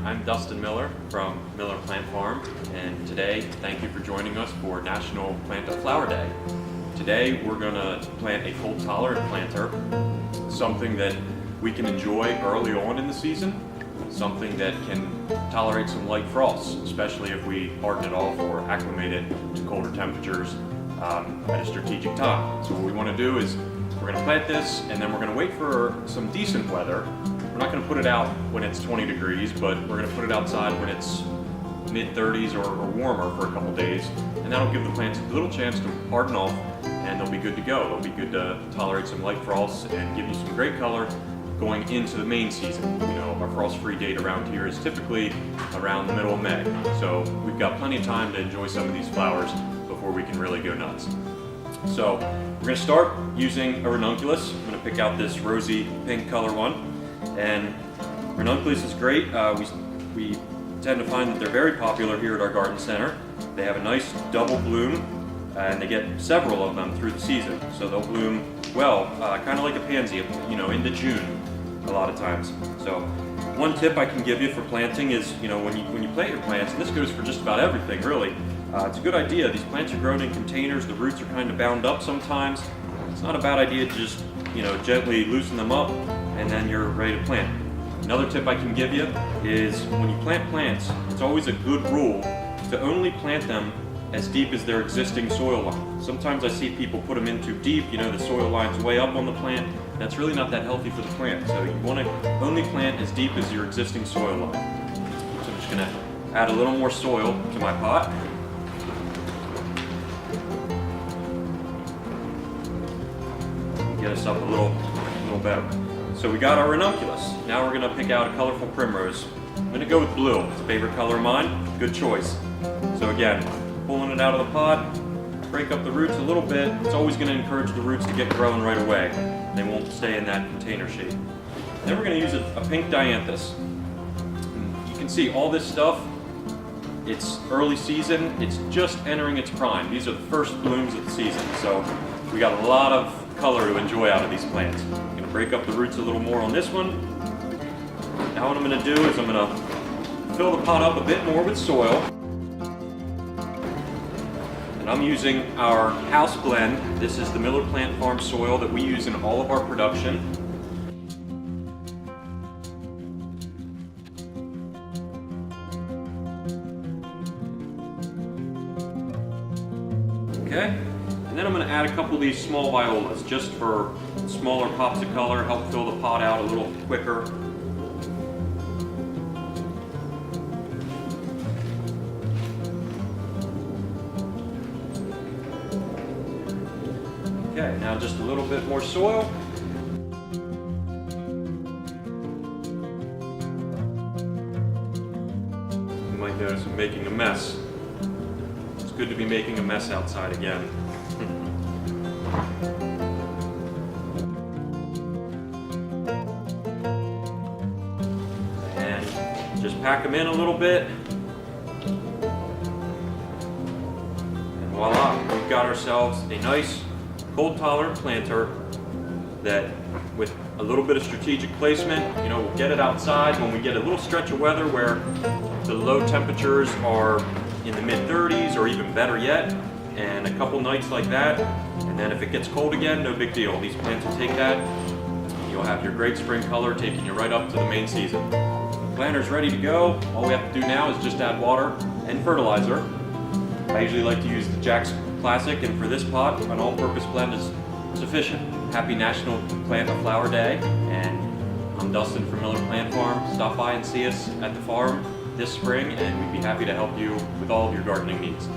I'm Dustyn Miller from Miller Plant Farm, and today, thank you for joining us for National Plant a Flower Day. Today we're going to plant a cold tolerant planter, something that we can enjoy early on in the season, something that can tolerate some light frosts, especially if we harden it off or acclimate it to colder temperatures at a strategic time. So what we want to do is we're going to plant this, and then we're going to wait for some decent weather. We're not going to put it out when it's 20 degrees, but we're going to put it outside when it's mid-30s or warmer for a couple days, and that'll give the plants a little chance to harden off, and they'll be good to go. They'll be good to tolerate some light frosts and give you some great color going into the main season. You know, our frost-free date around here is typically around the middle of May, so we've got plenty of time to enjoy some of these flowers before we can really go nuts. So we're going to start using a ranunculus. I'm going to pick out this rosy pink color one. And ranunculus is great. We tend to find that they're very popular here at our garden center. They have a nice double bloom, and they get several of them through the season. So they'll bloom well, kind of like a pansy, you know, into June a lot of times. So one tip I can give you for planting is, you know, when you plant your plants, and this goes for just about everything really, it's a good idea. These plants are grown in containers. The roots are kind of bound up sometimes. It's not a bad idea to just, you know, gently loosen them up, and then you're ready to plant. Another tip I can give you is when you plant plants, it's always a good rule to only plant them as deep as their existing soil line. Sometimes I see people put them in too deep, you know, the soil line's way up on the plant. That's really not that healthy for the plant. So you want to only plant as deep as your existing soil line. So I'm just going to add a little more soil to my pot. Get us up a little better. So we got our ranunculus. Now we're going to pick out a colorful primrose. I'm going to go with blue. It's a favorite color of mine. Good choice. So again, pulling it out of the pot, break up the roots a little bit. It's always going to encourage the roots to get growing right away. They won't stay in that container shape. Then we're going to use a pink Dianthus. You can see all this stuff, it's early season. It's just entering its prime. These are the first blooms of the season. So we got a lot of color to enjoy out of these plants. I'm going to break up the roots a little more on this one. Now what I'm going to do is I'm going to fill the pot up a bit more with soil. And I'm using our house blend. This is the Miller Plant Farm soil that we use in all of our production. Okay. And then I'm going to add a couple of these small violas just for smaller pops of color, help fill the pot out a little quicker. Okay, now just a little bit more soil. You might notice I'm making a mess. It's good to be making a mess outside again. And just pack them in a little bit. And voila, we've got ourselves a nice cold tolerant planter that, with a little bit of strategic placement, you know, we'll get it outside when we get a little stretch of weather where the low temperatures are in the mid-30s or even better yet, and a couple nights like that, and then if it gets cold again, no big deal. These plants will take that. You'll have your great spring color taking you right up to the main season. The planter's ready to go. All we have to do now is just add water and fertilizer. I usually like to use the Jack's Classic, and for this pot, an all-purpose blend is sufficient. Happy National Plant a Flower Day, and I'm Dustyn from Miller Plant Farm. Stop by and see us at the farm this spring, and we'd be happy to help you with all of your gardening needs.